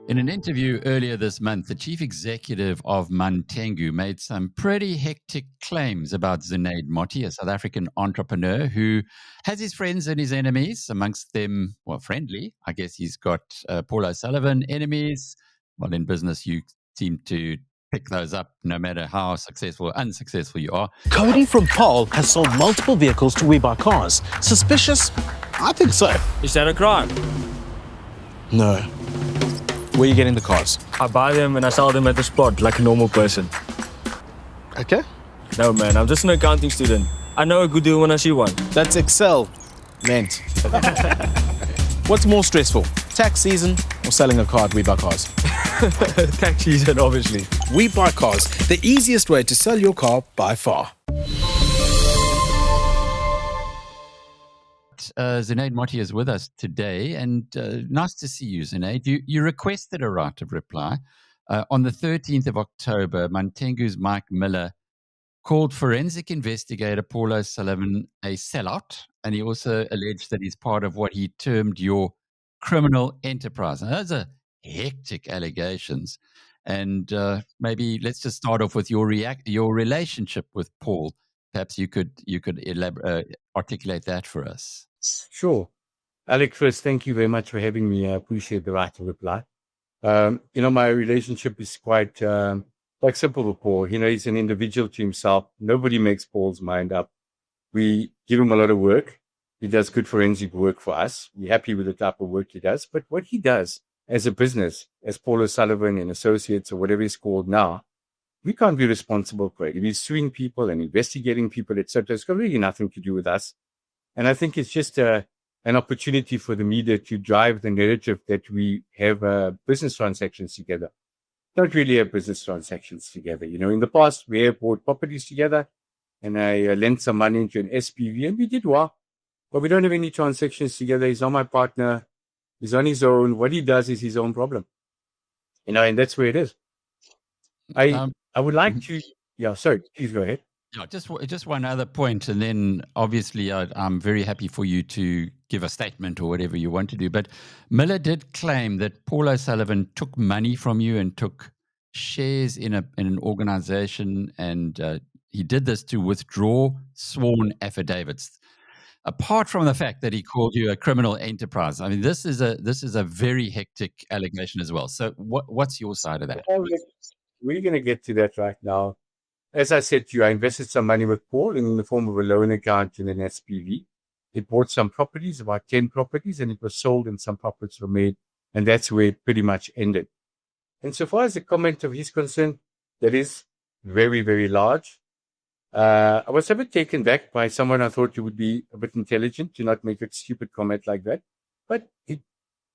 In an interview earlier this month, the chief executive of Mantengu made some pretty hectic claims about Zunaid Moti, a South African entrepreneur who has his friends and his enemies, amongst them, well, friendly. I guess he's got Paul O'Sullivan enemies. Well, in business, you seem to pick those up no matter how successful or unsuccessful you are. Cody from Paul has sold multiple vehicles to We Buy Cars. Suspicious? I think so. Is that a crime? No. Where are you getting the cars? I buy them and I sell them at the spot like a normal person. Okay. No, man, I'm just an accounting student. I know a good deal when I see one. That's Excel meant. What's more stressful, tax season or selling a car at We Buy Cars? Tax season, obviously. We Buy Cars, the easiest way to sell your car by far. Zunaid Moti is with us today, and nice to see you, Zunaid. You requested a right of reply. On the 13th of October, Mantengu's Mike Miller called forensic investigator Paul O'Sullivan a sellout, and he also alleged that he's part of what he termed your criminal enterprise. Now, those are hectic allegations, and maybe let's just start off with your relationship with Paul. Perhaps you could articulate that for us. Sure. Alec, first, thank you very much for having me. I appreciate the right to reply. My relationship is quite simple with Paul. He's an individual to himself. Nobody makes Paul's mind up. We give him a lot of work. He does good forensic work for us. We're happy with the type of work he does. But what he does as a business, as Paul O'Sullivan and Associates or whatever he's called now, we can't be responsible for it. If he's suing people and investigating people, etc., it's got really nothing to do with us. And I think it's just an opportunity for the media to drive the narrative that we have business transactions together. Don't really have business transactions together. In the past, we have bought properties together, and I lent some money into an SPV, and we did well. But we don't have any transactions together. He's not my partner. He's on his own. What he does is his own problem. And that's where it is. I would like to... Yeah, sorry, please go ahead. Yeah, just one other point, and then obviously I'm very happy for you to give a statement or whatever you want to do. But Miller did claim that Paul O'Sullivan took money from you and took shares in an organization, and he did this to withdraw sworn affidavits. Apart from the fact that he called you a criminal enterprise, I mean, this is a very hectic allegation as well. So what's your side of that? We're going to get to that right now. As I said to you, I invested some money with Paul in the form of a loan account in an SPV. It bought some properties, about 10 properties, and it was sold and some profits were made. And that's where it pretty much ended. And so far as the comment of his concerned, that is very, very large. I was a bit taken back by someone I thought you would be a bit intelligent to not make a stupid comment like that. But it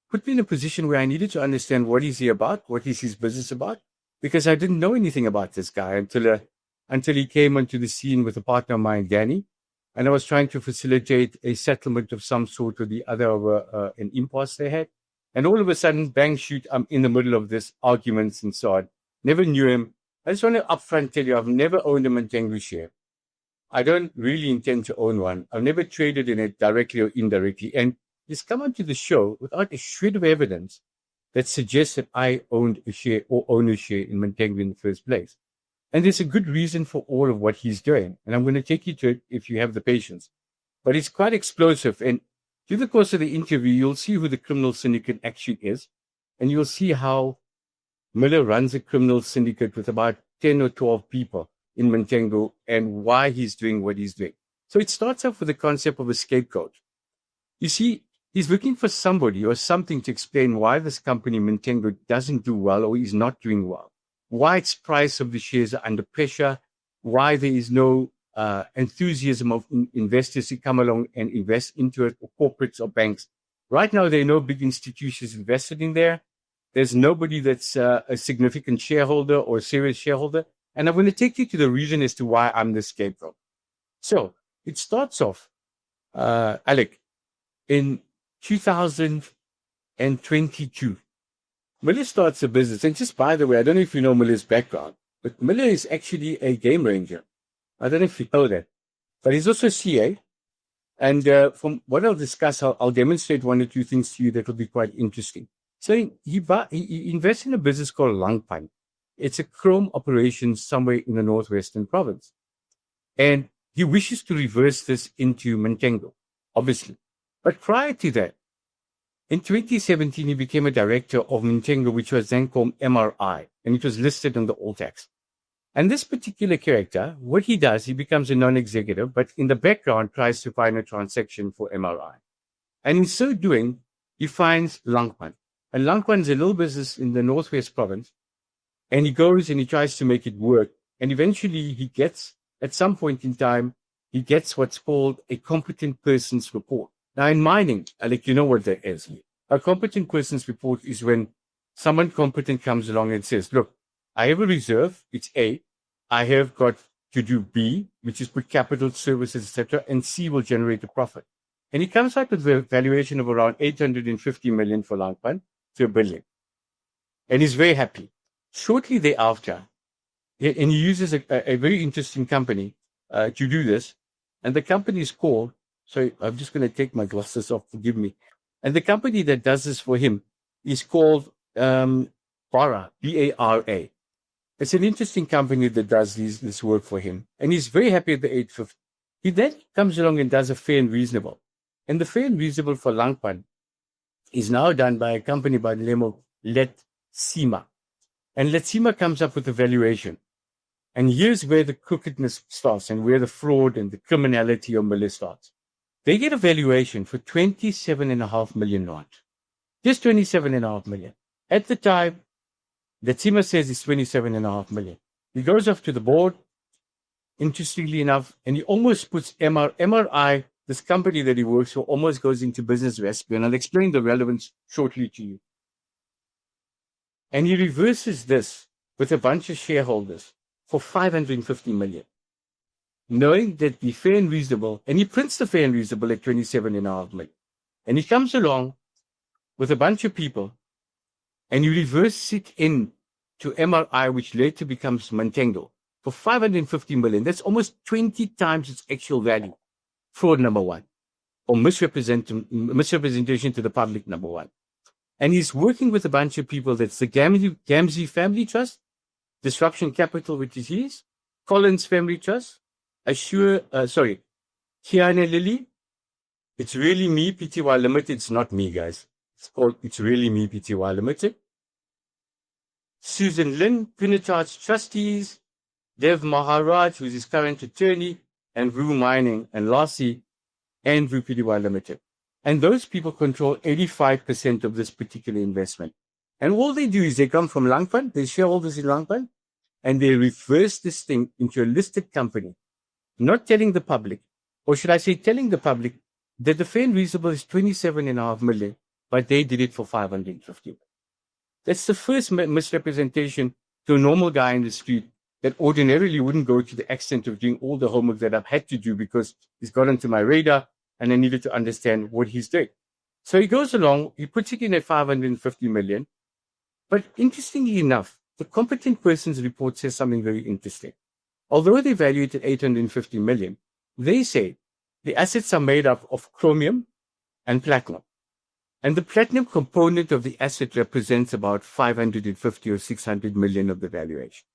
put me in a position where I needed to understand what is he about, what is his business about, because I didn't know anything about this guy until he came onto the scene with a partner of mine, Danny. And I was trying to facilitate a settlement of some sort or the other of an impasse they had. And all of a sudden, bang, shoot, I'm in the middle of this arguments and so on. Never knew him. I just want to upfront tell you, I've never owned a Mantengu share. I don't really intend to own one. I've never traded in it directly or indirectly. And he's come onto the show without a shred of evidence that suggests that I owned a share or own a share in Mantengu in the first place. And there's a good reason for all of what he's doing. And I'm going to take you to it if you have the patience. But it's quite explosive. And through the course of the interview, you'll see who the criminal syndicate actually is. And you'll see how Miller runs a criminal syndicate with about 10 or 12 people in Mantengu and why he's doing what he's doing. So it starts off with the concept of a scapegoat. You see, he's looking for somebody or something to explain why this company, Mantengu, doesn't do well or is not doing well. Why its price of the shares are under pressure, why there is no enthusiasm of investors to come along and invest into it, or corporates or banks. Right now, there are no big institutions invested in there. There's nobody that's a significant shareholder or a serious shareholder. And I'm going to take you to the reason as to why I'm the scapegoat. So it starts off, Alec, in 2022. Miller starts a business. And just by the way, I don't know if you know Miller's background, but Miller is actually a game ranger. I don't know if you know that. But he's also a CA. And from what I'll discuss, I'll demonstrate one or two things to you that will be quite interesting. So he invests in a business called Langpan. It's a chrome operation somewhere in the northwestern province. And he wishes to reverse this into Mantengu, obviously. But prior to that, in 2017, he became a director of Mantengu, which was then called MRI, and it was listed on the All Tax. And this particular character, what he does, he becomes a non-executive, but in the background tries to find a transaction for MRI. And in so doing, he finds Langpan. And Langpan is a little business in the northwest province. And he goes and he tries to make it work. And eventually he gets, at some point in time, he gets what's called a competent person's report. Now in mining, Alec, you know what that is. A competent person's report is when someone competent comes along and says, look, I have a reserve, it's A. I have got to do B, which is put capital, services, etc., and C will generate a profit. And he comes out with a valuation of around 850 million for Langpan to $1 billion. And he's very happy. Shortly thereafter, and he uses a very interesting company to do this. And the company is called, sorry, I'm just going to take my glasses off, forgive me. And the company that does this for him is called Bara, B-A-R-A. It's an interesting company that does this work for him. And he's very happy at the 850. He then comes along and does a fair and reasonable. And the fair and reasonable for Langpan is now done by a company by the name of Letsima. And Letsima comes up with a valuation. And here's where the crookedness starts and where the fraud and the criminality of Miller starts. They get a valuation for 27.5 million rand. Just 27.5 million. At the time, Letsima says it's 27.5 million. He goes off to the board, interestingly enough, and he almost puts MRI, this company that he works for, almost goes into business rescue. And I'll explain the relevance shortly to you. And he reverses this with a bunch of shareholders for 550 million. Knowing that the fair and reasonable, and he prints the fair and reasonable at 27.5 million. And he comes along with a bunch of people and you reverse it in to MRI, which later becomes Mantengu, for 550 million. That's almost 20 times its actual value. Fraud, number one. Or misrepresentation to the public, number one. And he's working with a bunch of people. That's the Gamzee Family Trust, Disruption Capital, which is his, Collins Family Trust, Kiana Lilly. It's really me, Pty Limited. It's not me, guys. It's called It's Really Me, Pty Limited. Susan Lynn, Punitar's trustees, Dev Maharaj, who's his current attorney, and Rue Mining, and lastly, Andrew Pty Limited. And those people control 85% of this particular investment. And all they do is they come from Langpan, they're shareholders in Langpan, and they reverse this thing into a listed company, not telling the public, or should I say telling the public, that the fair and reasonable is 27.5 million, but they did it for 550 million. That's the first misrepresentation to a normal guy in the street that ordinarily wouldn't go to the extent of doing all the homework that I've had to do because he's got onto my radar and I needed to understand what he's doing. So he goes along, he puts it in at 550 million. But interestingly enough, the competent person's report says something very interesting. Although they value it at 850 million, they say the assets are made up of chromium and platinum. And the platinum component of the asset represents about 550 or 600 million of the valuation.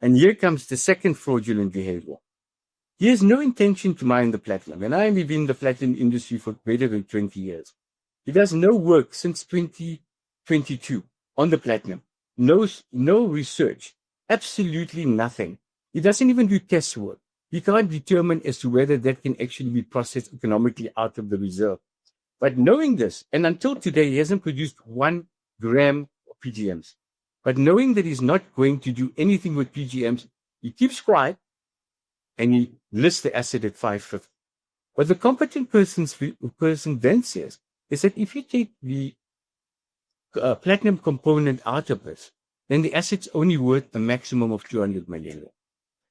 And here comes the second fraudulent behavior. He has no intention to mine the platinum. And I have been in the platinum industry for greater than 20 years. He does no work since 2022 on the platinum. No research. Absolutely nothing. He doesn't even do test work. He can't determine as to whether that can actually be processed economically out of the reserve. But knowing this, and until today, he hasn't produced 1 gram of PGMs. But knowing that he's not going to do anything with PGMs, he keeps quiet and he lists the asset at 550. What the competent person then says is that if you take the platinum component out of this, then the asset's only worth a maximum of 200 million.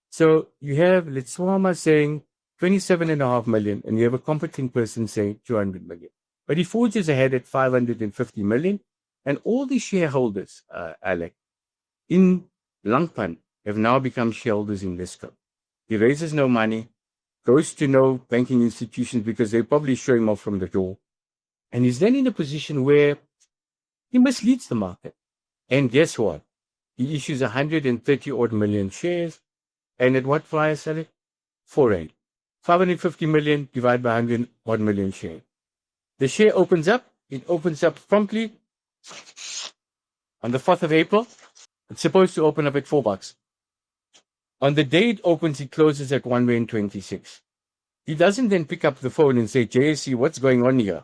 So you have Letswama saying 27.5 million, and you have a competent person saying 200 million. But he forges ahead at 550 million, and all the shareholders, Alec, in Langpan have now become shareholders in Lisco. He raises no money, goes to no banking institutions because they probably show him off from the door. And he's then in a position where He misleads the market. And guess what? He issues 130 odd million shares. And at what price, Alec? 4 rand. 550 million divided by 100 odd million shares. The share opens up. It opens up promptly on the 4th of April. It's supposed to open up at $4. On the day it opens, it closes at 1.26. He doesn't then pick up the phone and say, JSE, what's going on here?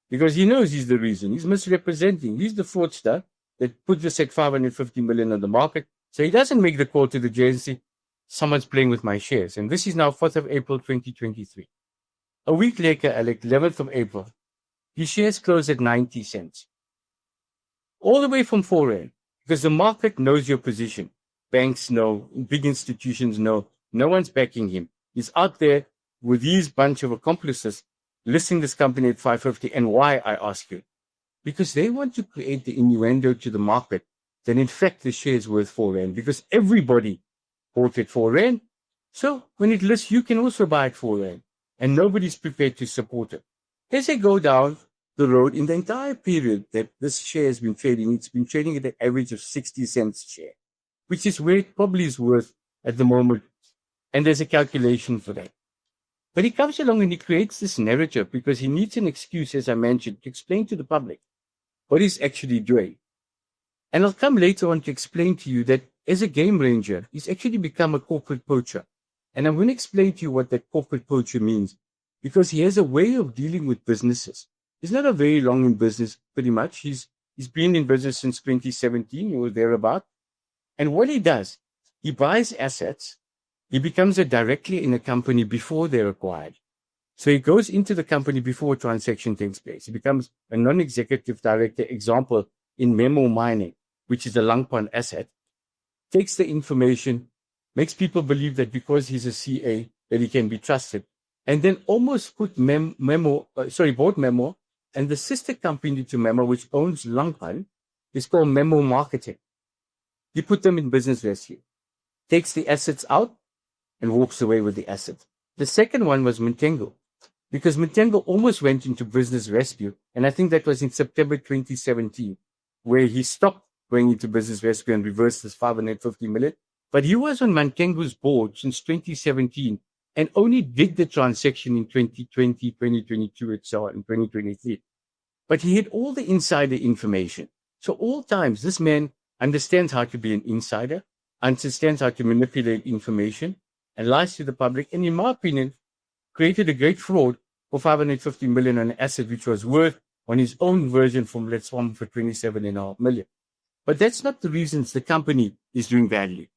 Because he knows he's the reason. He's misrepresenting. He's the fraudster that put this at 550 million on the market. So he doesn't make the call to the JSE. Someone's playing with my shares. And this is now 4th of April, 2023. A week later, Alec, 11th of April, his shares close at 90 cents. All the way from 4 rand. Because the market knows your position. Banks know, big institutions know. No one's backing him. He's out there with these bunch of accomplices listing this company at 550. And why, I ask you? Because they want to create the innuendo to the market that in fact the share is worth 4 rand. Because everybody bought at 4 rand. So when it lists, you can also buy at 4 rand. And nobody's prepared to support it. As they go down the road, in the entire period that this share has been trading, it's been trading at an average of 60 cents a share, which is where it probably is worth at the moment. And there's a calculation for that. But he comes along and he creates this narrative because he needs an excuse, as I mentioned, to explain to the public what he's actually doing. And I'll come later on to explain to you that as a game ranger, he's actually become a corporate poacher. And I'm going to explain to you what that corporate poacher means because he has a way of dealing with businesses. He's not a very long in business, pretty much. He's been in business since 2017 or thereabout. And what he does, he buys assets. He becomes a director in a company before they're acquired. So he goes into the company before a transaction takes place. He becomes a non-executive director, example, in Memo Mining, which is a Langpan asset, takes the information, makes people believe that because he's a CA, that he can be trusted, and then almost put bought Memo, and the sister company to Memo, which owns Langpan, is called Memo Marketing. He put them in business rescue, takes the assets out, and walks away with the assets. The second one was Mantengu, because Mantengu almost went into business rescue, and I think that was in September 2017, where he stopped going into business rescue and reversed his 550 million. But he was on Mantengu's board since 2017 and only did the transaction in 2020, 2022, and so on, in 2023. But he had all the insider information. So all times, this man understands how to be an insider, understands how to manipulate information, and lies to the public, and in my opinion, created a great fraud for 550 million on an asset which was worth on his own version from Let's Swam for 27.5 million. But that's not the reasons the company is doing badly.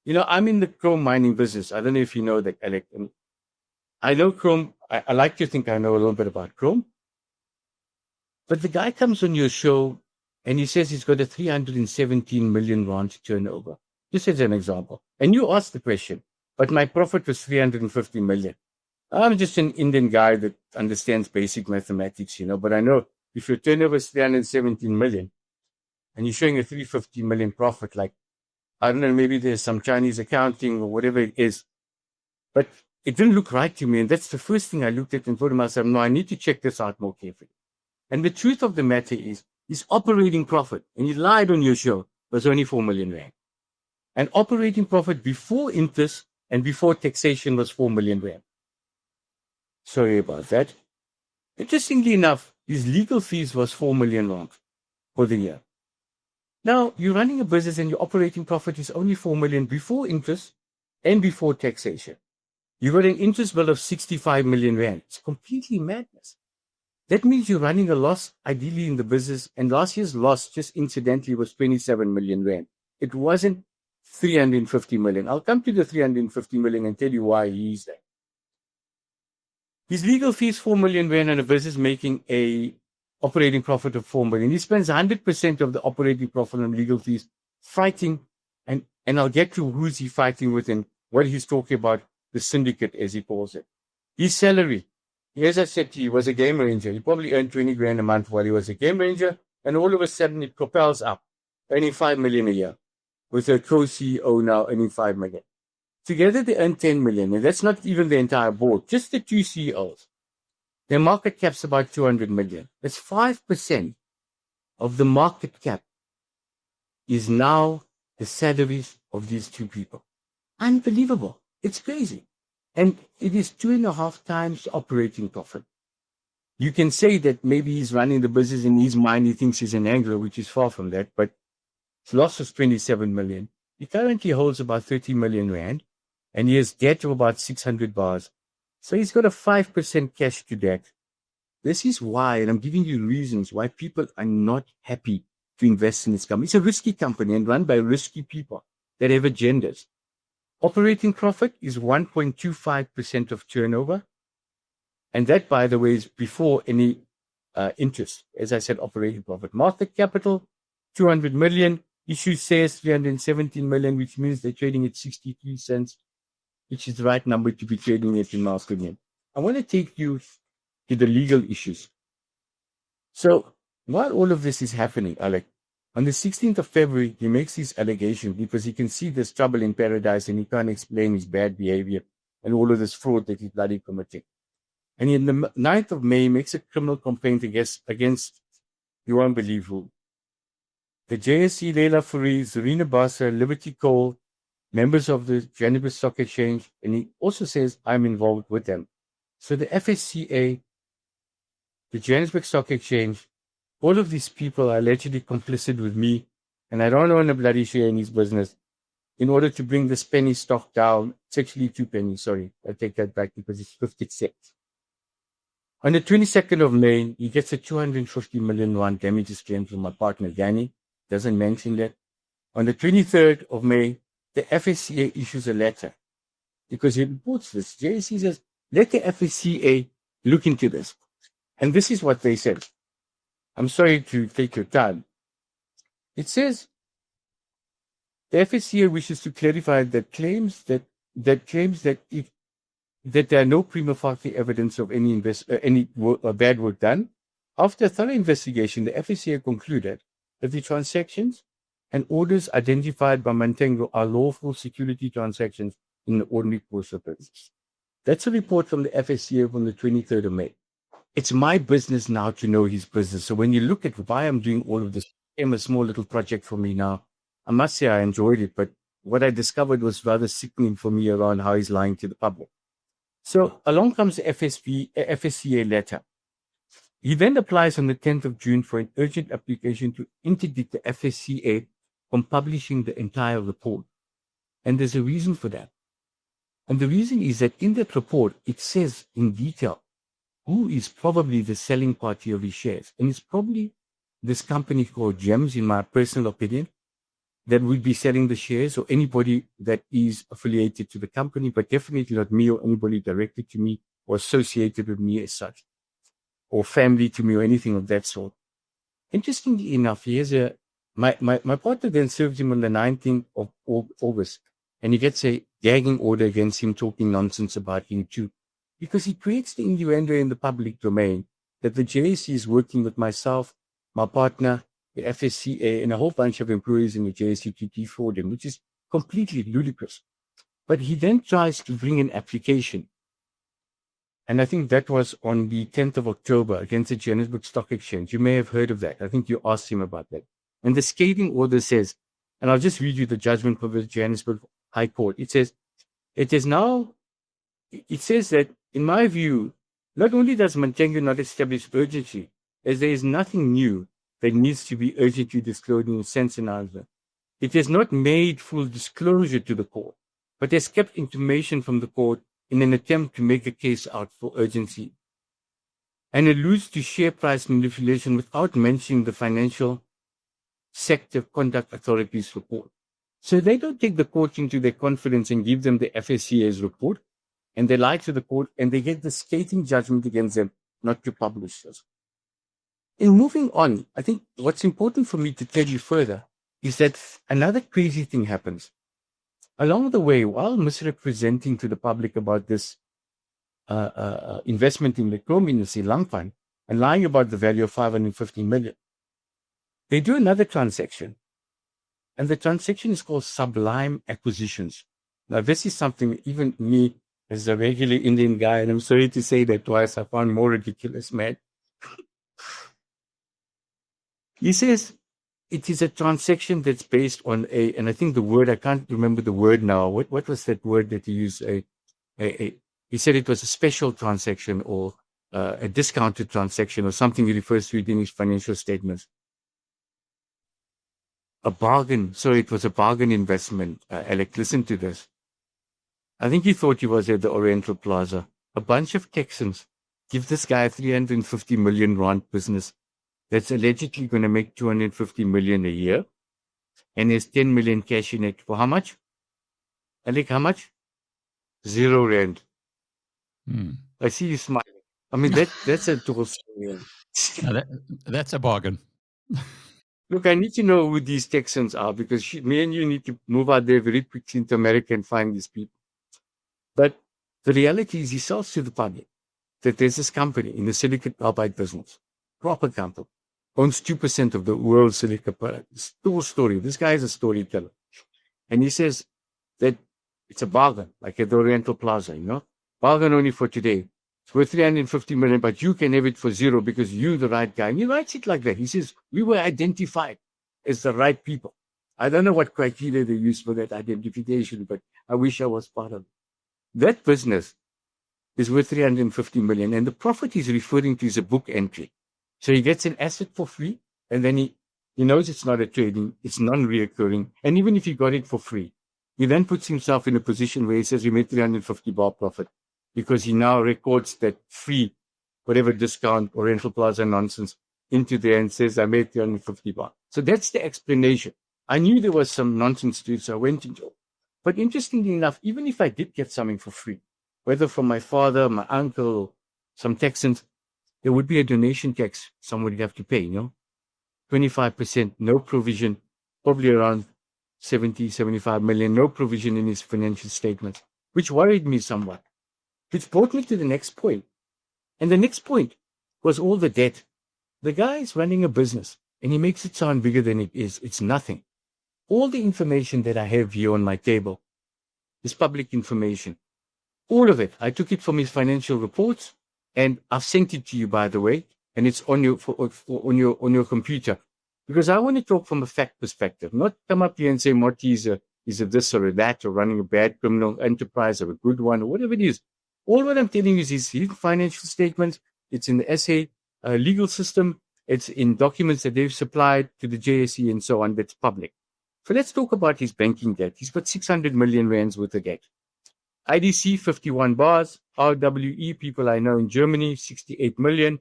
You know, I'm in the chrome mining business. I don't know if you know that, Alec. I know chrome. I like to think I know a little bit about chrome. But the guy comes on your show and he says he's got a 317 million rand turnover. Just as an example. And you ask the question, but my profit was 350 million. I'm just an Indian guy that understands basic mathematics, you know, but I know if your turnover is 317 million and you're showing a 350 million profit, like, I don't know, maybe there's some Chinese accounting or whatever it is, but it didn't look right to me. And that's the first thing I looked at and thought to myself, no, I need to check this out more carefully. And the truth of the matter is, his operating profit, and he lied on your show, was only 4 million rand. And operating profit before interest and before taxation was 4 million rand. Sorry about that. Interestingly enough, his legal fees was 4 million rand for the year. Now, you're running a business and your operating profit is only 4 million before interest and before taxation. You got an interest bill of 65 million rand. It's completely madness. That means you're running a loss, ideally, in the business. And last year's loss, just incidentally, was 27 million rand. It wasn't 350 million. I'll come to the 350 million and tell you why he's there. His legal fees, 4 million rand, and a business making a operating profit of 4 million. He spends 100% of the operating profit on legal fees fighting, and I'll get to who's he fighting with and what he's talking about, the syndicate, as he calls it. His salary, as I said to you, was a game ranger. He probably earned 20 grand a month while he was a game ranger, and all of a sudden it propels up, earning 5 million a year, with a co-CEO now earning 5 million. Together they earn 10 million, and that's not even the entire board, just the two CEOs. Their market cap's about 200 million. That's 5% of the market cap is now the salaries of these two people. Unbelievable. It's crazy. And it is 2.5 times operating profit. You can say that maybe he's running the business in his mind, he thinks he's an angler, which is far from that, but his loss was 27 million. He currently holds about 30 million rand, and he has debt of about 600 bars. So he's got a 5% cash to debt. This is why, and I'm giving you reasons why people are not happy to invest in this company. It's a risky company and run by risky people that have agendas. Operating profit is 1.25% of turnover. And that, by the way, is before any interest. As I said, operating profit. Market capital, 200 million. Issue shares, 317 million, which means they're trading at 63 cents, which is the right number to be trading at in my opinion. I want to take you to the legal issues. So while all of this is happening, Alec, on the 16th of February, he makes these allegations because he can see there's trouble in paradise and he can't explain his bad behavior and all of this fraud that he's bloody committing. And in the 9th of May, he makes a criminal complaint against you won't believe who. The JSE, Leila Fourie, Zarina Bassa, Liberty Coal, members of the Johannesburg Stock Exchange, and he also says, I'm involved with them. So the FSCA, the Johannesburg Stock Exchange, all of these people are allegedly complicit with me, and I don't own a bloody share in his business, in order to bring this penny stock down. It's actually 2 pennies, sorry. I take that back because it's 50 cents. On the 22nd of May, he gets a 250 million rand damages claim from my partner, Danny. Doesn't mention that. On the 23rd of May, the FSCA issues a letter because he reports this. JSE says, let the FSCA look into this. And this is what they said. I'm sorry to take your time. It says, the FSCA wishes to clarify that claims that there are no prima facie evidence of any bad work done. After a thorough investigation, the FSCA concluded that the transactions and orders identified by Mantengu are lawful security transactions in the ordinary course of business. That's a report from the FSCA from the 23rd of May. It's my business now to know his business. So when you look at why I'm doing all of this, it became a small little project for me now. I must say I enjoyed it, but what I discovered was rather sickening for me around how he's lying to the public. So along comes the FSCA letter. He then applies on the 10th of June for an urgent application to interdict the FSCA from publishing the entire report. And there's a reason for that. And the reason is that in that report, it says in detail who is probably the selling party of his shares. And it's probably this company called GEMS, in my personal opinion, that would be selling the shares, or anybody that is affiliated to the company, but definitely not me or anybody directly to me or associated with me as such, or family to me or anything of that sort. Interestingly enough, my partner then served him on the 19th of August, and he gets a gagging order against him talking nonsense about him too, because he creates the innuendo in the public domain that the JSE is working with myself, my partner, the FSCA, and a whole bunch of employees in the JSE to defraud him, which is completely ludicrous. But he then tries to bring an application. And I think that was on the 10th of October against the Johannesburg Stock Exchange. You may have heard of that. I think you asked him about that. And the scathing order says, and I'll just read you the judgment for the Johannesburg High Court. It says, it says that, in my view, not only does Mantengu not establish urgency, as there is nothing new that needs to be urgently disclosed in the sense and answer. It has not made full disclosure to the court, but has kept information from the court in an attempt to make a case out for urgency, and alludes to share price manipulation without mentioning the Financial Sector Conduct Authority's report. So they don't take the court into their confidence and give them the FSCA's report, and they lie to the court, and they get the scathing judgment against them not to publish this. In moving on, I think what's important for me to tell you further is that another crazy thing happens. Along the way, while misrepresenting to the public about this investment in the chrome industry, Langfan, and lying about the value of 550 million, they do another transaction. And the transaction is called sublime acquisitions. Now, this is something even me, as a regular Indian guy, and I'm sorry to say that twice, I found more ridiculous, man. He says it is a transaction that's based on and I think the word, I can't remember the word now. What was that word that he used? He said it was a special transaction or a discounted transaction or something he refers to it in his financial statements. A bargain. So it was a bargain investment. Alec, listen to this. I think he thought he was at the Oriental Plaza. A bunch of Texans give this guy a 350 million rand business that's allegedly going to make 250 million a year. And there's 10 million cash in it. For how much? Alec, how much? 0 rand. I see you smiling. I mean, that's a total story. Now that's a bargain. Look, I need to know who these Texans are because me and you need to move out there very quickly into America and find these people. But the reality is he sells to the public that there's this company in the silicon carbide business, proper company, owns 2% of the world's silicon carbide. It's a story. This guy is a storyteller. And he says that it's a bargain, like at the Oriental Plaza, bargain only for today. It's worth 350 million, but you can have it for 0 because you're the right guy. And he writes it like that. He says, we were identified as the right people. I don't know what criteria they use for that identification, but I wish I was part of it. That business is worth 350 million. And the profit he's referring to is a book entry. So he gets an asset for free. And then he knows it's not a trading, it's non-reoccurring. And even if he got it for free, he then puts himself in a position where he says he made 350 bar profit because he now records that free, whatever discount or Oriental Plaza nonsense into there and says, I made 350 bar. So that's the explanation. I knew there was some nonsense to it, so I went into it. But interestingly enough, even if I did get something for free, whether from my father, my uncle, some Texans, there would be a donation tax someone would have to pay, 25%, no provision, probably around 70, 75 million, no provision in his financial statements, which worried me somewhat, which brought me to the next point. And the next point was all the debt. The guy is running a business and he makes it sound bigger than it is. It's nothing. All the information that I have here on my table is public information. All of it. I took it from his financial reports and I've sent it to you, by the way, and it's on your computer. Because I want to talk from a fact perspective, not come up here and say Moti is a this or a that or running a bad criminal enterprise or a good one or whatever it is. All what I'm telling you is his financial statements. It's in the SA legal system. It's in documents that they've supplied to the JSE and so on. That's public. So let's talk about his banking debt. He's got 600 million rands worth of debt. IDC, 51 bars. RWE, people I know in Germany, 68 million.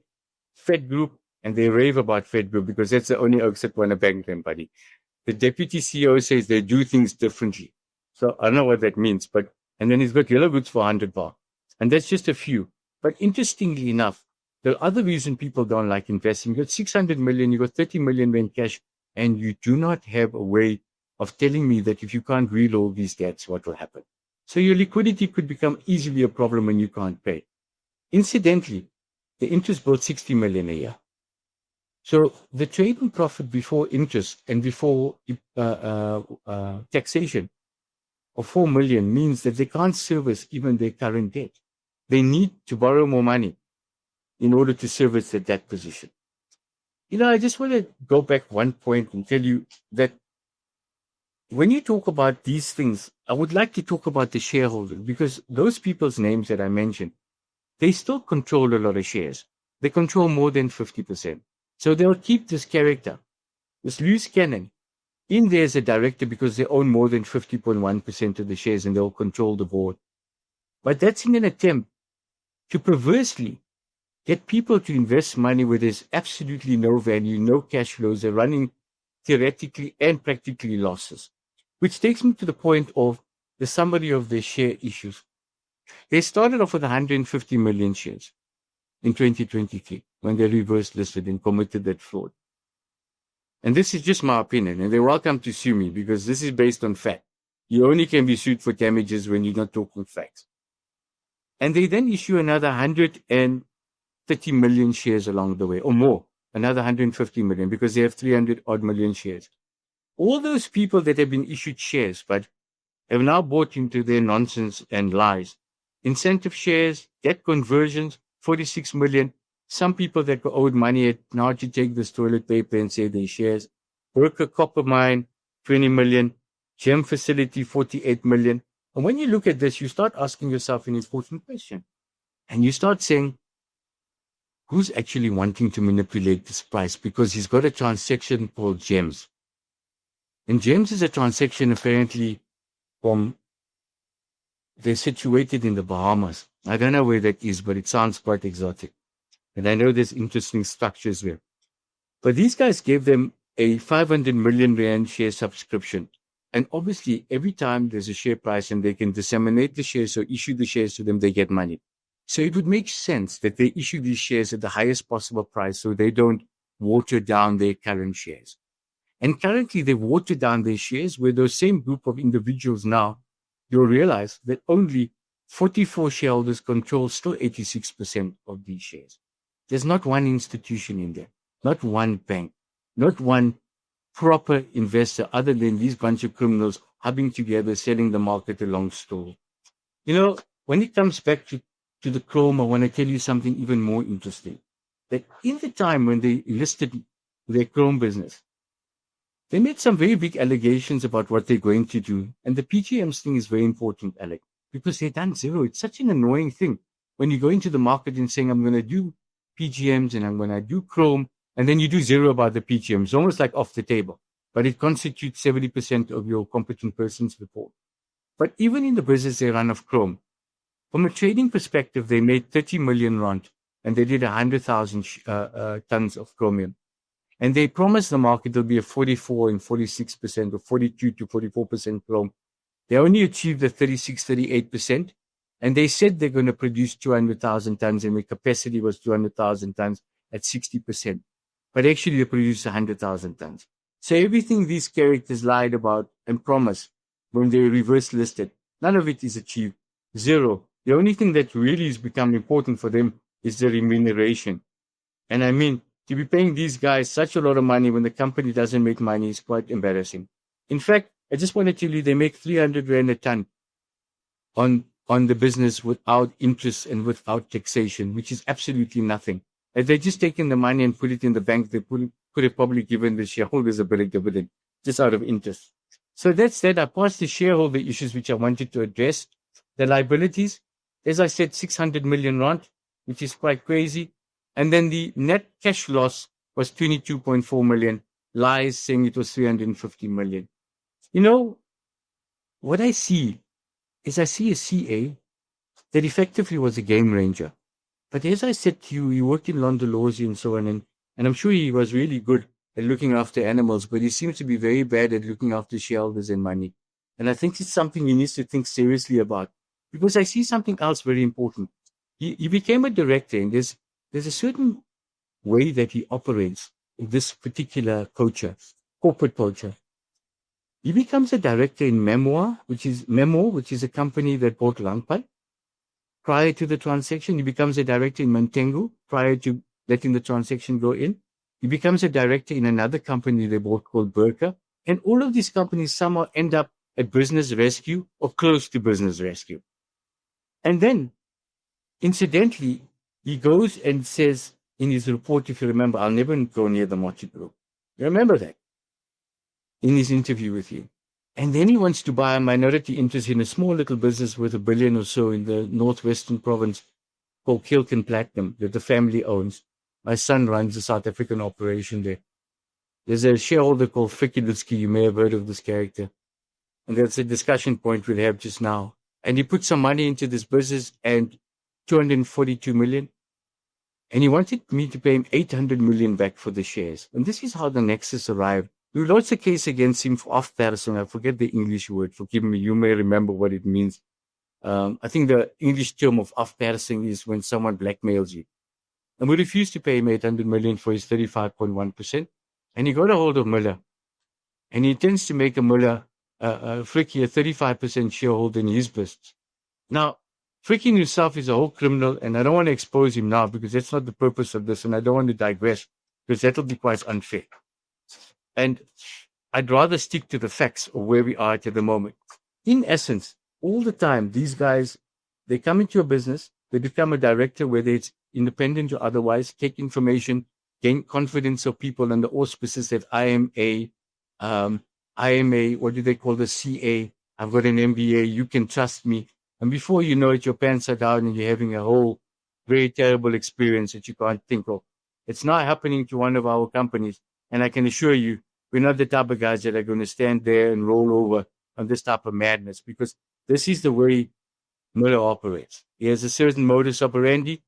Fed Group, and they rave about Fed Group because that's the only oaks that want to bank them, buddy. The deputy CEO says they do things differently. So I don't know what that means, and then he's got yellow goods for 100 bar. And that's just a few. But interestingly enough, the other reason people don't like investing, you got 600 million, you got 30 million in cash, and you do not have a way of telling me that if you can't reload these debts, what will happen? So your liquidity could become easily a problem when you can't pay. Incidentally, the interest brought 60 million a year. So the trading profit before interest and before taxation of 4 million means that they can't service even their current debt. They need to borrow more money in order to service their debt position. I just want to go back one point and tell you that when you talk about these things, I would like to talk about the shareholders because those people's names that I mentioned, they still control a lot of shares. They control more than 50%. So they'll keep this character, this loose cannon, in there as a director because they own more than 50.1% of the shares and they'll control the board. But that's in an attempt to perversely get people to invest money where there's absolutely no value, no cash flows. They're running theoretically and practically losses, which takes me to the point of the summary of their share issues. They started off with 150 million shares in 2023 when they reverse listed and committed that fraud. And this is just my opinion, and they're welcome to sue me because this is based on fact. You only can be sued for damages when you're not talking facts. And they then issue another 130 million shares along the way, or more, another 150 million because they have 300 odd million shares. All those people that have been issued shares, but have now bought into their nonsense and lies. Incentive shares, debt conversions, 46 million. Some people that were owed money had now to take this toilet paper and say their shares. Worker copper mine, 20 million. Gem facility, 48 million. And when you look at this, you start asking yourself an important question. And you start saying, who's actually wanting to manipulate this price? Because he's got a transaction called gems. And gems is a transaction apparently they're situated in the Bahamas. I don't know where that is, but it sounds quite exotic. And I know there's interesting structures there. But these guys gave them a 500 million rand share subscription. And obviously, every time there's a share price and they can disseminate the shares or issue the shares to them, they get money. So it would make sense that they issue these shares at the highest possible price so they don't water down their current shares. And currently, they've watered down their shares where those same group of individuals now, you'll realize that only 44 shareholders control still 86% of these shares. There's not one institution in there, not one bank, not one proper investor other than these bunch of criminals hubbing together, selling the market a long story. You know, when it comes back to the Chrome, I want to tell you something even more interesting. That in the time when they listed their Chrome business, they made some very big allegations about what they're going to do. And the PGMs thing is very important, Alec, because they've done zero. It's such an annoying thing when you go into the market and saying, I'm going to do PGMs and I'm going to do Chrome, and then you do zero about the PGMs. It's almost like off the table, but it constitutes 70% of your competent person's report. But even in the business they run of Chrome, from a trading perspective, they made 30 million rand and they did 100,000 tons of chromium. And they promised the market there'll be a 44 and 46% or 42 to 44% chrome. They only achieved the 36, 38%. And they said they're going to produce 200,000 tons and their capacity was 200,000 tons at 60%. But actually they produced 100,000 tons. So everything these characters lied about and promised when they reverse listed, none of it is achieved. Zero. The only thing that really has become important for them is the remuneration. And I mean, to be paying these guys such a lot of money when the company doesn't make money is quite embarrassing. In fact, I just want to tell you, they make 300 rand a ton on the business without interest and without taxation, which is absolutely nothing. If they just taken the money and put it in the bank, they could have probably given the shareholders a bit of dividend just out of interest. So that's that. I passed the shareholder issues which I wanted to address. The liabilities, as I said, 600 million rand, which is quite crazy. And then the net cash loss was 22.4 million, lies saying it was 350 million. You know, what I see is I see a CA that effectively was a game ranger. But as I said to you, he worked in Londolozi and so on, and I'm sure he was really good at looking after animals, but he seems to be very bad at looking after shareholders and money. And I think it's something he needs to think seriously about, because I see something else very important. He became a director, and there's a certain way that he operates in this particular culture, corporate culture. He becomes a director in Memo, which is a company that bought Langpan. Prior to the transaction, he becomes a director in Mantengu, prior to letting the transaction go in. He becomes a director in another company they bought called Burka. And all of these companies somehow end up at business rescue or close to business rescue. And then, incidentally, he goes and says in his report, if you remember, I'll never go near the Moti Group. You remember that? In his interview with you. And then he wants to buy a minority interest in a small little business worth $1 billion or so in the northwestern province called Kilken Platinum that the family owns. My son runs the South African operation there. There's a shareholder called Fikilitsky. You may have heard of this character. And that's a discussion point we'll have just now. And he put some money into this business and 242 million. And he wanted me to pay him 800 million back for the shares. And this is how the Nexus arrived. We launched a case against him for afpersing. I forget the English word. Forgive me. You may remember what it means. I think the English term of afpersing is when someone blackmails you. And we refused to pay him 800 million for his 35.1%. And he got a hold of Miller. And he intends to make a Miller, Frikkie, a 35% shareholder in his business. Now, Frikkie himself is a whole criminal, and I don't want to expose him now because that's not the purpose of this, and I don't want to digress because that'll be quite unfair. And I'd rather stick to the facts of where we are at the moment. In essence, all the time, these guys, they come into a business, they become a director, whether it's independent or otherwise, take information, gain confidence of people under auspices that I am a, what do they call the CA? I've got an MBA, you can trust me. And before you know it, your pants are down and you're having a whole very terrible experience that you can't think of. It's not happening to one of our companies. And I can assure you, we're not the type of guys that are going to stand there and roll over on this type of madness, because this is the way Miller operates. He has a certain modus operandi,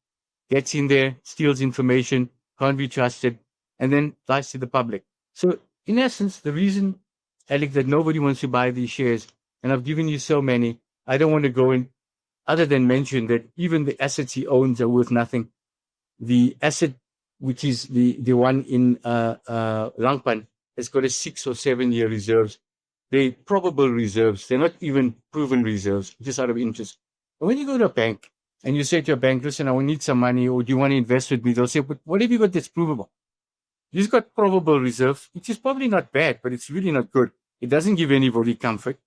gets in there, steals information, can't be trusted, and then lies to the public. So in essence, the reason, Alec, that nobody wants to buy these shares, and I've given you so many, I don't want to go in, other than mention that even the assets he owns are worth nothing. The asset, which is the one in Langpan, has got a 6 or 7 year reserves. They're probable reserves. They're not even proven reserves, just out of interest. But when you go to a bank and you say to a bank, listen, I need some money, or do you want to invest with me? They'll say, but what have you got that's provable? He's got probable reserves, which is probably not bad, but it's really not good. It doesn't give anybody comfort.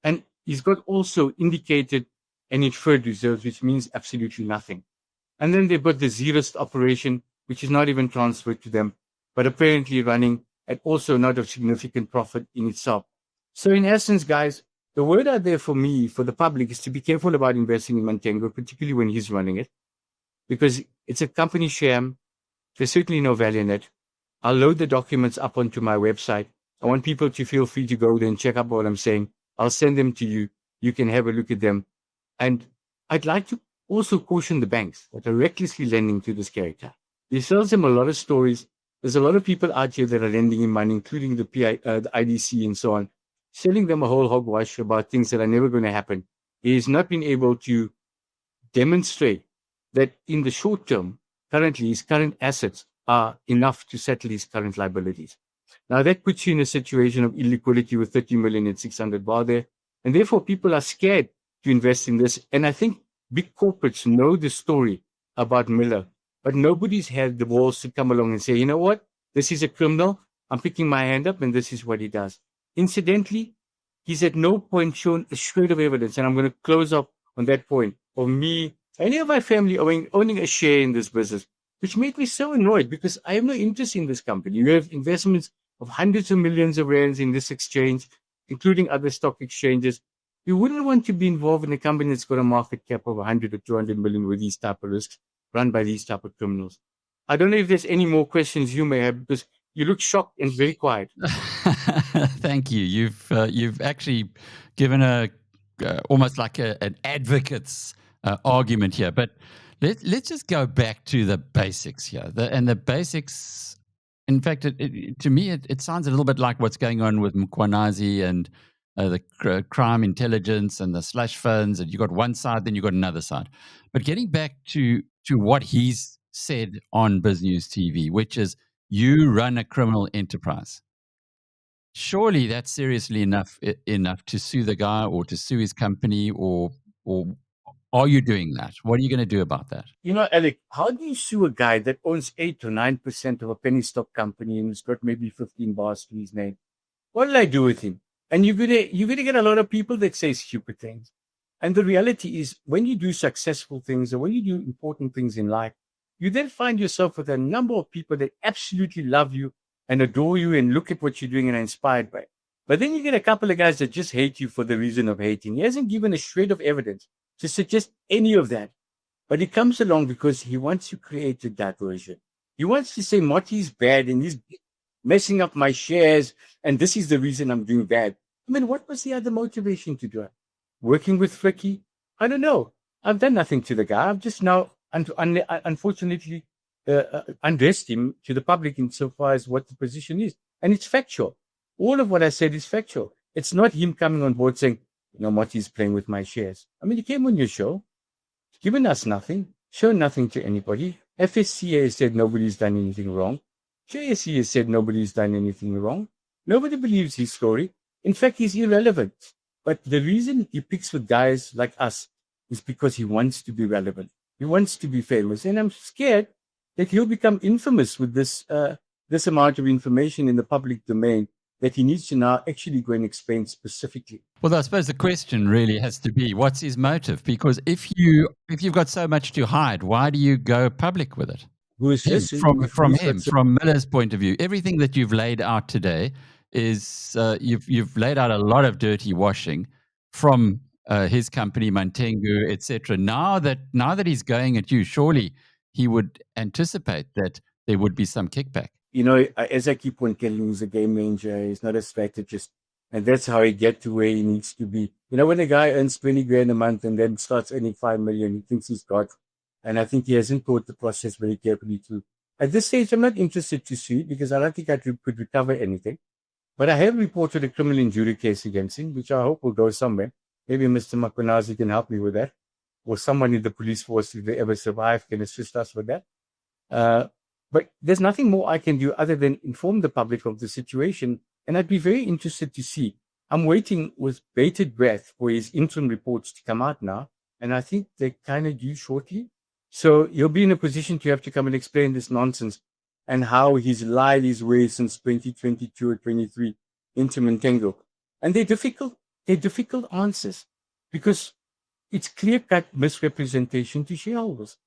And he's got also indicated and inferred reserves, which means absolutely nothing. And then they've got the zeroth operation, which is not even transferred to them, but apparently running at also not of significant profit in itself. So in essence, guys, the word out there for me, for the public, is to be careful about investing in Mantengu, particularly when he's running it, because it's a company sham. There's certainly no value in it. I'll load the documents up onto my website. I want people to feel free to go there and check out what I'm saying. I'll send them to you. You can have a look at them. And I'd like to also caution the banks that are recklessly lending to this character. He sells them a lot of stories. There's a lot of people out here that are lending him money, including the IDC and so on, selling them a whole hogwash about things that are never going to happen. He has not been able to demonstrate that in the short term, currently, his current assets are enough to settle his current liabilities. Now, that puts you in a situation of illiquidity with 30 million and 600 bar there. And therefore, people are scared to invest in this. And I think big corporates know the story about Miller, but nobody's had the balls to come along and say, you know what? This is a criminal. I'm picking my hand up, and this is what he does. Incidentally, he's at no point shown a shred of evidence, and I'm going to close up on that point, of me, any of my family owning a share in this business, which made me so annoyed because I have no interest in this company. You have investments of hundreds of millions of rands in this exchange, including other stock exchanges. You wouldn't want to be involved in a company that's got a market cap of 100 or 200 million with these type of risks run by these type of criminals. I don't know if there's any more questions you may have, because you look shocked and very quiet. Thank you. You've actually given a almost like an advocate's argument here. But let's just go back to the basics here. The basics, in fact, to me, it sounds a little bit like what's going on with Mkwanazi and the crime intelligence and the slush funds. And you got one side, then you got another side. But getting back to what he's said on BizNews TV, which is, you run a criminal enterprise. Surely that's seriously enough to sue the guy or to sue his company, or are you doing that? What are you going to do about that? You know, Alec, how do you sue a guy that owns 8 or 9% of a penny stock company and has got maybe 15 bars to his name? What did I do with him? And you're gonna get a lot of people that say stupid things. And the reality is, when you do successful things or when you do important things in life, you then find yourself with a number of people that absolutely love you and adore you and look at what you're doing and are inspired by it. But then you get a couple of guys that just hate you for the reason of hating. He hasn't given a shred of evidence to suggest any of that. But he comes along because he wants to create a diversion. He wants to say Moti's bad and he's messing up my shares, and this is the reason I'm doing bad. I mean, what was the other motivation to do it? Working with Fricky? I don't know. I've done nothing to the guy. I've just now, unfortunately, undressed him to the public insofar as what the position is. And it's factual. All of what I said is factual. It's not him coming on board saying, you know, Moti's playing with my shares. I mean, he came on your show, given us nothing, shown nothing to anybody. FSCA has said nobody's done anything wrong. JSE has said nobody's done anything wrong. Nobody believes his story. In fact, he's irrelevant. But the reason he picks with guys like us is because he wants to be relevant. He wants to be famous. And I'm scared that he'll become infamous with this amount of information in the public domain, that that he needs to now actually go and explain specifically. Well, I suppose the question really has to be, what's his motive? Because if you've got so much to hide, why do you go public with it? Who is this? From Miller's point of view, everything that you've laid out today is you've laid out a lot of dirty washing from his company, Mantengu, etc. Now that he's going at you, surely he would anticipate that there would be some kickback. You know, as I keep on telling, he's a game manager. He's not a strategist. And that's how he gets to where he needs to be. You know, when a guy earns 20 grand a month and then starts earning 5 million, he thinks he's got. And I think he hasn't thought the process very carefully through. At this stage, I'm not interested to sue because I don't think I could recover anything. But I have reported a criminal injury case against him, which I hope will go somewhere. Maybe Mr. Makonazi can help me with that. Or someone in the police force, if they ever survive, can assist us with that. But there's nothing more I can do other than inform the public of the situation. And I'd be very interested to see. I'm waiting with bated breath for his interim reports to come out now. And I think they're kind of due shortly. So you'll be in a position to have to come and explain this nonsense and how he's lied his way since 2022 or 23 into Mantengu. And they're difficult answers because it's clear-cut misrepresentation to shareholders.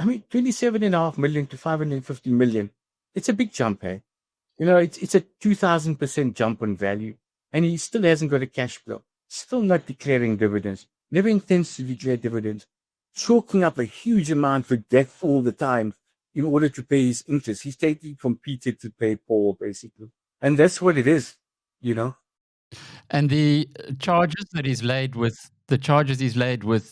I mean, 27.5 million to 550 million. It's a big jump, eh? You know, it's a 2,000% jump on value. And he still hasn't got a cash flow. Still not declaring dividends. Never intends to declare dividends. Chalking up a huge amount for debt all the time in order to pay his interest. He's taking from Peter to pay Paul, basically. And that's what it is, you know. And the charges he's laid with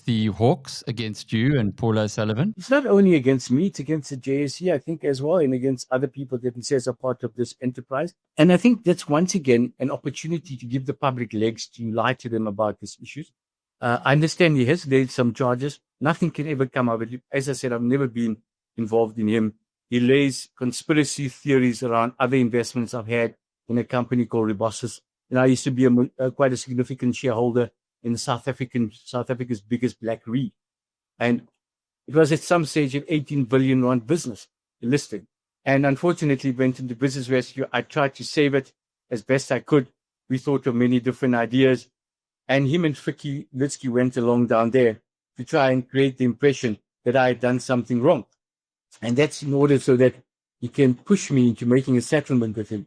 the Hawks against you and Paul O'Sullivan? It's not only against me, it's against the JSE, I think, as well, and against other people that he says are part of this enterprise. And I think that's once again an opportunity to give the public legs to lie to them about these issues. I understand he has laid some charges. Nothing can ever come of it. As I said, I've never been involved in him. He lays conspiracy theories around other investments I've had in a company called Rebosses. And I used to be quite a significant shareholder in South Africa's biggest black REIT. And it was at some stage an 18 billion rand business listed. And unfortunately, it went into business rescue. I tried to save it as best I could. We thought of many different ideas. And him and Fikkie Litsky went along down there to try and create the impression that I had done something wrong. And that's in order so that he can push me into making a settlement with him.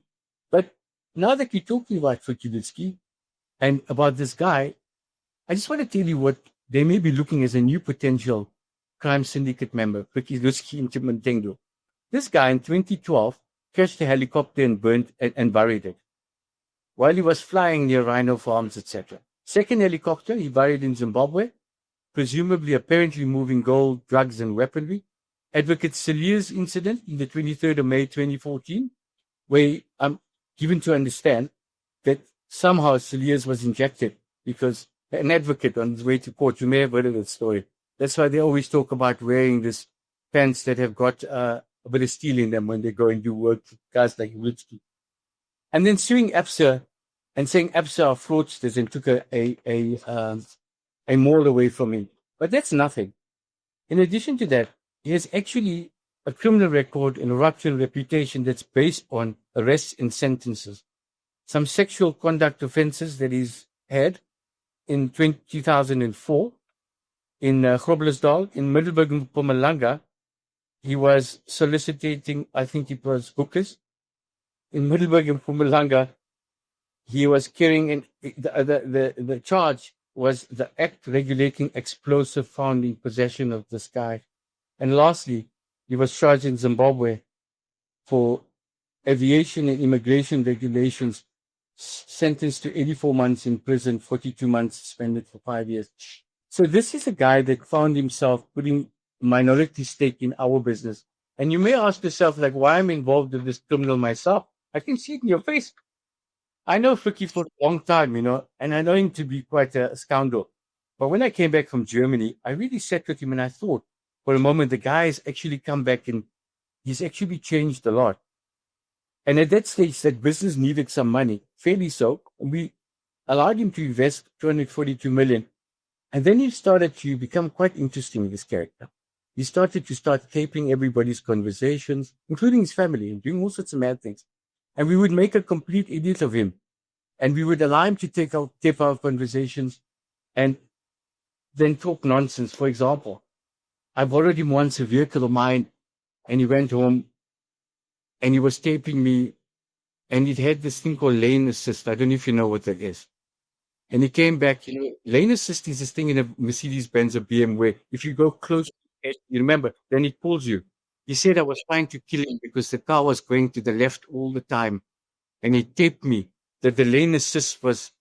But now that you're talking about Fikkie Litsky and about this guy, I just want to tell you what they may be looking as a new potential crime syndicate member, Fikkie Litsky into Mantengu. This guy in 2012 crashed a helicopter and burned and buried it while he was flying near rhino farms, etc. Second helicopter, he buried in Zimbabwe, presumably apparently moving gold, drugs, and weaponry. Advocate Cilliers incident in the 23rd of May 2014, where I'm given to understand that somehow Cilliers was injected because an advocate on his way to court, you may have heard of that story. That's why they always talk about wearing this pants that have got a bit of steel in them when they go and do work for guys like Litsky. And then suing ABSA and saying ABSA are fraudsters and took a mall away from him. But that's nothing. In addition to that, he has actually a criminal record and a ruptured reputation that's based on arrests and sentences. Some sexual conduct offenses that he's had in 2004 in Groblersdal, in Middelburg and Mpumalanga. He was soliciting, I think it was hookers. In Middelburg and Mpumalanga, he was carrying, the charge was the act regulating explosive found in possession of this guy. And lastly, he was charged in Zimbabwe for aviation and immigration regulations, sentenced to 84 months in prison, 42 months suspended for 5 years. So this is a guy that found himself putting minority stake in our business. And you may ask yourself, like, why I'm involved in this criminal myself? I can see it in your face. I know Fikkie for a long time, you know, and I know him to be quite a scoundrel. But when I came back from Germany, I really sat with him and I thought, for a moment, the guy has actually come back and he's actually changed a lot. And at that stage, that business needed some money, fairly so. And we allowed him to invest 242 million. And then he started to become quite interesting, this character. He started to taping everybody's conversations, including his family, and doing all sorts of mad things. And we would make a complete idiot of him. And we would allow him to take our conversations and then talk nonsense. For example, I borrowed him once a vehicle of mine, and he went home and he was taping me, and it had this thing called lane assist. I don't know if you know what that is. And he came back, lane assist is this thing in a Mercedes-Benz or BMW. If you go close to it, you remember, then it pulls you. He said I was trying to kill him because the car was going to the left all the time. And he taped me that the lane assist was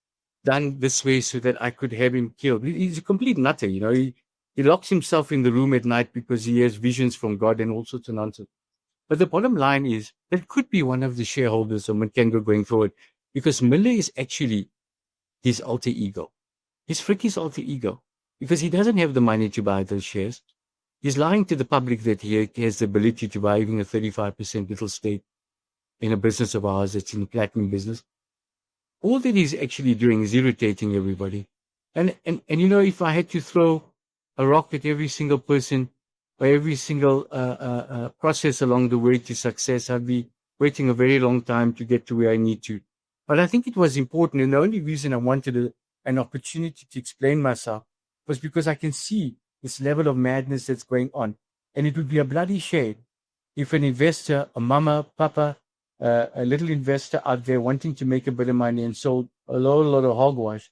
done this way so that I could have him killed. He's a complete nutter, He locks himself in the room at night because he has visions from God and all sorts of nonsense. But the bottom line is that could be one of the shareholders of Mantengu going forward, because Miller is actually his alter ego. He's Fricky's alter ego because he doesn't have the money to buy those shares. He's lying to the public that he has the ability to buy even a 35% little stake in a business of ours that's in the platinum business. All that he's actually doing is irritating everybody. And if I had to throw a rock at every single person or every single process along the way to success, I'd be waiting a very long time to get to where I need to. But I think it was important, and the only reason I wanted an opportunity to explain myself was because I can see this level of madness that's going on. And it would be a bloody shame if an investor, a mama, papa, a little investor out there wanting to make a bit of money and sold a lot of hogwash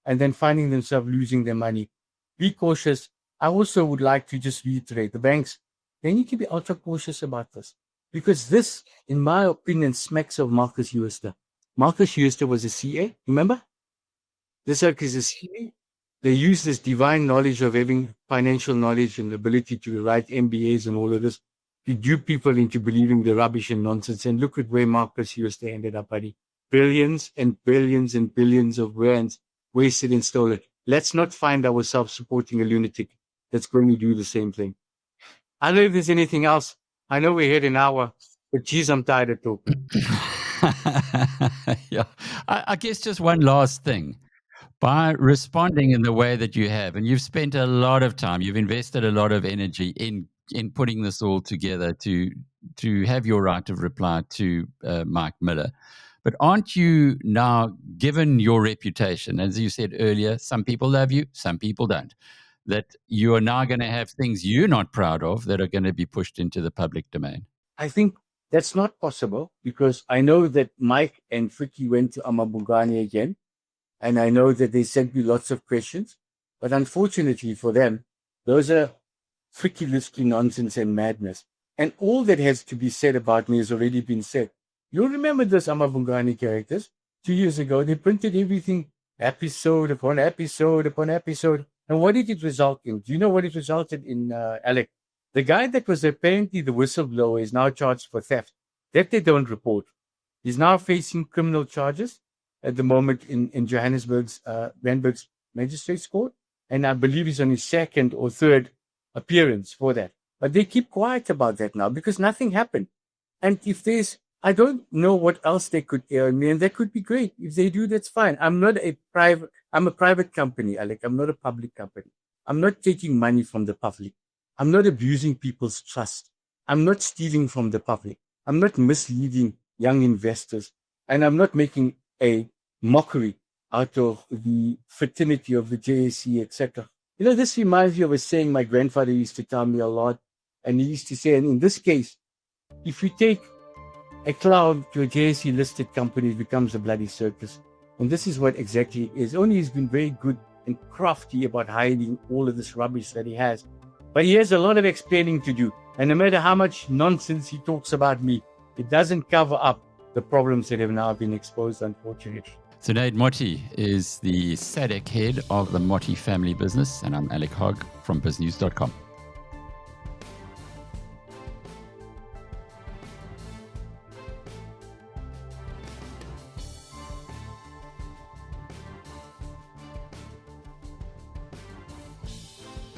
and then finding themselves losing their money. Be cautious. I also would like to just reiterate, the banks, they need to be ultra cautious about this, because this, in my opinion, smacks of Markus Jooste. Markus Jooste was a CA, remember? The circus is CA. They use this divine knowledge of having financial knowledge and the ability to write MBAs and all of this to dupe people into believing the rubbish and nonsense. And look at where Markus Jooste ended up, buddy. Billions and billions and billions of rands wasted and stolen. Let's not find ourselves supporting a lunatic that's going to do the same thing. I don't know if there's anything else. I know we had an hour, but geez, I'm tired of talking. Yeah, I guess just one last thing. By responding in the way that you have, and you've spent a lot of time, you've invested a lot of energy in putting this all together to have your right of reply to Mike Miller. But aren't you now, given your reputation, as you said earlier, some people love you, some people don't, that you are now going to have things you're not proud of that are going to be pushed into the public domain? I think that's not possible, because I know that Mike and Fricky went to Amabungani again, and I know that they sent me lots of questions. But unfortunately for them, those are Fricky-listy nonsense and madness. And all that has to be said about me has already been said. You'll remember those Amabungani characters. 2 years ago, they printed everything, episode upon episode upon episode. And what did it result in? Do you know what it resulted in, Alec? The guy that was apparently the whistleblower is now charged for theft. That they don't report. He's now facing criminal charges at the moment in Johannesburg's, Randburg's Magistrates Court. And I believe he's on his second or third appearance for that. But they keep quiet about that now because nothing happened. And if I don't know what else they could air on me, and that could be great. If they do, that's fine. I'm a private company, Alec. I'm not a public company. I'm not taking money from the public. I'm not abusing people's trust. I'm not stealing from the public. I'm not misleading young investors. And I'm not making a mockery out of the fraternity of the JSE, etc. This reminds me of a saying my grandfather used to tell me a lot. And he used to say, and in this case, if you take a clown to a JSE listed company, it becomes a bloody circus. And this is what exactly it is. Only he's been very good and crafty about hiding all of this rubbish that he has. But he has a lot of explaining to do. And no matter how much nonsense he talks about me, it doesn't cover up the problems that have now been exposed, unfortunately. Zunaid Moti is the SADC head of the Moti family business, and I'm Alec Hogg from biznews.com.